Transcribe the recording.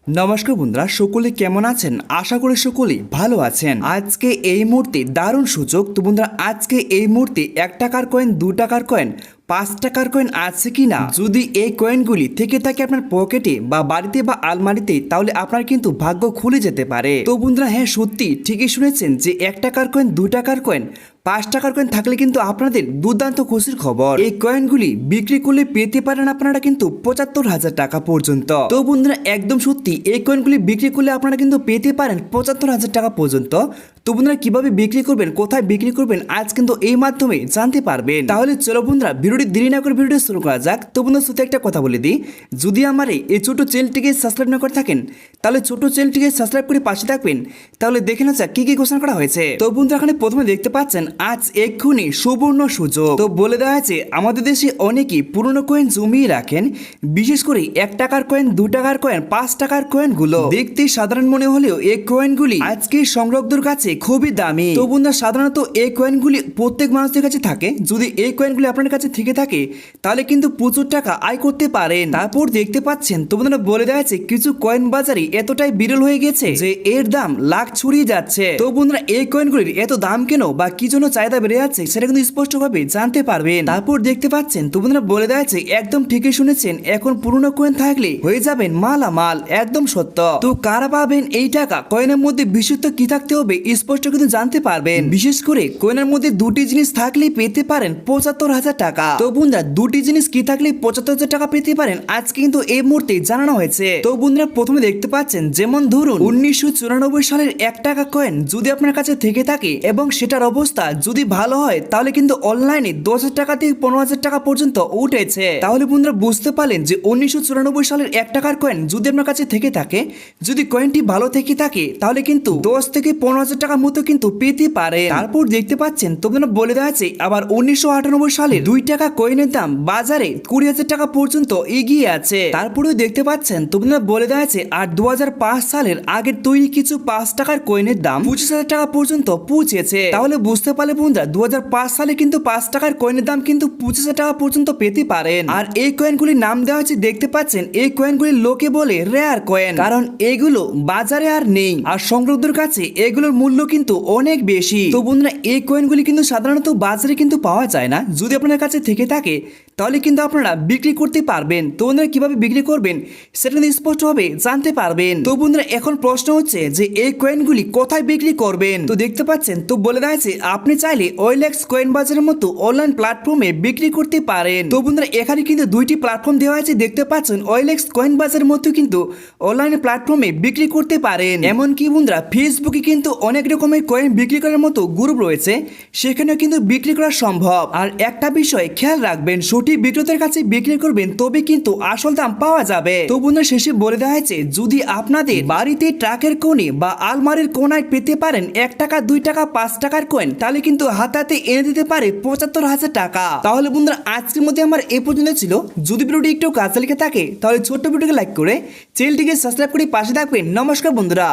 নমস্কার বন্ধুরা, সকলে কেমন আছেন? আশা করি সকলেই ভালো আছেন। আজকে এই মুহূর্তে দারুণ সুযোগ। তো বন্ধুরা, আজকে এই মুহূর্তে 1 টাকার কয়েন, 2 টাকার কয়েন, 5 টাকার কয়েন আছে কিনা, যদি এই কয়েনগুলি থেকে থাকে আপনার পকেটে বা বাড়িতে বা আলমারিতে, তাহলে আপনার কিন্তু ভাগ্য খুলে যেতে পারে। তো বন্ধুরা, হ্যাঁ সত্যি ঠিকই শুনেছেন যে 1 টাকার কয়েন, 2 টাকার কয়েন, 5 টাকার কয়েন থাকলে কিন্তু আপনাদের দুর্দান্ত খুশির খবর। এই কয়েনগুলি বিক্রি করলে পেতে পারেন আপনারা কিন্তু 75,000 টাকা পর্যন্ত। তো বন্ধুরা, একদম সত্যি এই কয়েনগুলি বিক্রি করলে আপনারা কিন্তু পেতে পারেন 75,000 টাকা পর্যন্ত। তো বন্ধুরা, কিভাবে বিক্রি করবেন, কোথায় বিক্রি করবেন, আজ কিন্তু এই মাধ্যমে জানতে পারবেন। তাহলে চলো বন্ধুরা, ভিডিওটি দেরি না করে ভিডিওটি শুরু করা যাক। তো বন্ধুরা, শুধু একটা কথা বলে দিই, যদি আমার এই ছোট চ্যানেলটিকে সাবস্ক্রাইব না করে থাকেন, তাহলে ছোট চ্যানেলটিকে সাবস্ক্রাইব করে পাশে থাকবেন। তাহলে দেখে না যাক কি কি ঘোষণা করা হয়েছে। তো বন্ধুরা, এখানে প্রথমে দেখতে পাচ্ছেন আজ এক্ষুনি সুবর্ণ সুযোগ। তো বলে দেওয়া আছে আমাদের দেশে অনেকেই পুরনো কয়েন জমিয়ে রাখেন, বিশেষ করে 1 টাকার কয়েন, 2 টাকার কয়েন, 5 টাকার কয়েন গুলো দেখতে সাধারণ মনে হলেও এই কয়েনগুলি আজকে সংগ্রাহকদের কাছে খুবই দামি। তো বন্ধুরা, সাধারণত এই কয়েনগুলি প্রত্যেক মানুষের কাছে থাকে। যদি এই কয়েনগুলি আপনার কাছে থেকে থাকে তাহলে কিন্তু প্রচুর টাকা আয় করতে পারেন। তারপর দেখতে পাচ্ছেন, তো বন্ধুরা বলে দেওয়া আছে কিছু কয়েন বাজারে এতটাই বিরল হয়ে গেছে যে এর দাম লাখ ছড়িয়ে যাচ্ছে। তো বন্ধুরা, এই কয়েনগুলির এত দাম কেন বা কি জন্য চাহিদা বেড়ে যাচ্ছে সেটা কিন্তু স্পষ্টভাবে জানতে পারবেন। তারপর দেখতে পাচ্ছেন, তো বন্ধুরা বলে দেওয়া আছে একদম ঠিকই শুনেছেন, এখন পুরনো কয়েন থাকলে হয়ে যাবেন মালামাল, একদম সত্য। তো কারা পাবেন এই টাকা? কয়েনের মধ্যে বিশুদ্ধ কি থাকতে হবে স্পষ্ট কিন্তু জানতে পারবেন। বিশেষ করে কয়েনের মধ্যে দুটি জিনিস থাকলেই পেতে পারেন 75,000 টাকা। তো বন্ধুরা, দুটি জিনিস কি থাকলে 75,000 টাকা পেতে পারেন আজকে কিন্তু এই মুহূর্তে জানানো হয়েছে। তো বন্ধুরা, প্রথমে দেখতে পাচ্ছেন, যেমন ধরুন 1994 সালের 1 টাকা কয়েন যদি আপনার কাছে থেকে থাকে এবং সেটার অবস্থা যদি ভালো হয়, তাহলে কিন্তু অনলাইনে 10,000 টাকা থেকে 15,000 টাকা পর্যন্ত উঠেছে। তাহলে বন্ধুরা বুঝতে পারলেন যে 1994 সালের 1 টাকার কয়েন যদি আপনার কাছে থেকে থাকে, যদি কয়েনটি ভালো থেকে থাকে, তাহলে কিন্তু 10 থেকে 15,000 টাকার মতো কিন্তু পেতে পারে। তারপর দেখতে পাচ্ছেন, তো বন্ধুরা বলে দেওয়া আছে আবার 1998 সালের 2 টাকা কয়েনের দাম বাজারে 20,000 টাকা পর্যন্ত এগিয়ে আছে। তারপরেও দেখতে পাচ্ছেন, তো বন্ধুরা বলে দেওয়া আছে আর 2005 সালের আগের তৈরি কিছু 5 টাকার কয়েনের দাম 25,000 টাকা পর্যন্ত পৌঁছেছে। তাহলে বুঝতে পারলে বন্ধুরা, 2005 সালে কিন্তু 5 টাকার কয়েনের দাম কিন্তু 25,000 টাকা পর্যন্ত পেতে পারেন। আর এই কয়েনগুলির নাম দেওয়া হয়েছে, দেখতে পাচ্ছেন এই কয়েনগুলি লোকে বলে রেয়ার কয়েন, কারণ এগুলো বাজারে আর নেই, আর সংগ্রাহকদের কাছে এগুলোর মূল্য কিন্তু অনেক বেশি। তো বন্ধুরা, এই কয়েনগুলি কিন্তু সাধারণত বাজারে কিন্তু পাওয়া যায় না। যদি আপনার কাছে থেকে থাকে তাহলে কিন্তু আপনারা বিক্রি করতে পারবেন। তো বন্ধুরা, কিভাবে বিক্রি করবেন সেটা কিন্তু স্পষ্টভাবে জানতে পারবেন। তো বন্ধুরা, এখন প্রশ্ন হচ্ছে যে এই কয়েনগুলি কোথায় বিক্রি করবেন? তো দেখতে পাচ্ছেন, তো বলে দেওয়া আছে আপনি চাইলে OLX কয়েন বাজারের মতো অনলাইন প্ল্যাটফর্মে বিক্রি করতে পারেন। তো বন্ধুরা, এখানে কিন্তু দুইটি প্ল্যাটফর্ম দেওয়া আছে, দেখতে পাচ্ছেন OLX কয়েন বাজারের মতো কিন্তু অনলাইন প্ল্যাটফর্মে বিক্রি করতে পারেন। এমনকি বন্ধুরা, ফেসবুকে কিন্তু অনেক রকমের কয়েন বিক্রি করার মতো গ্রুপ রয়েছে, সেখানেও কিন্তু বিক্রি করা সম্ভব। আর একটা বিষয় খেয়াল রাখবেন, সঠিক বিক্রেতার কাছে বিক্রি করবেন, তবে কিন্তু আসল দাম পাওয়া যাবে। তো বন্ধুরা, শেষে বলে দেওয়া হয়েছে যদি আপনাদের বাড়িতে ট্রাকের কোণে বা আলমারির কোণায় পেতে পারেন 1 টাকা, 2 টাকা, 5 টাকার কয়েন, তাহলে কিন্তু হাতে এনে দিতে পারে 75,000 টাকা। তাহলে বন্ধুরা, আজকের মধ্যে আমার এই পর্যন্ত ছিল। যদি ভিডিওটি একটু কাজে লেগে থাকে তাহলে ছোট্ট ভিডিওকে লাইক করে চ্যানেলটিকে সাবস্ক্রাইব করে পাশে থাকবেন। নমস্কার বন্ধুরা।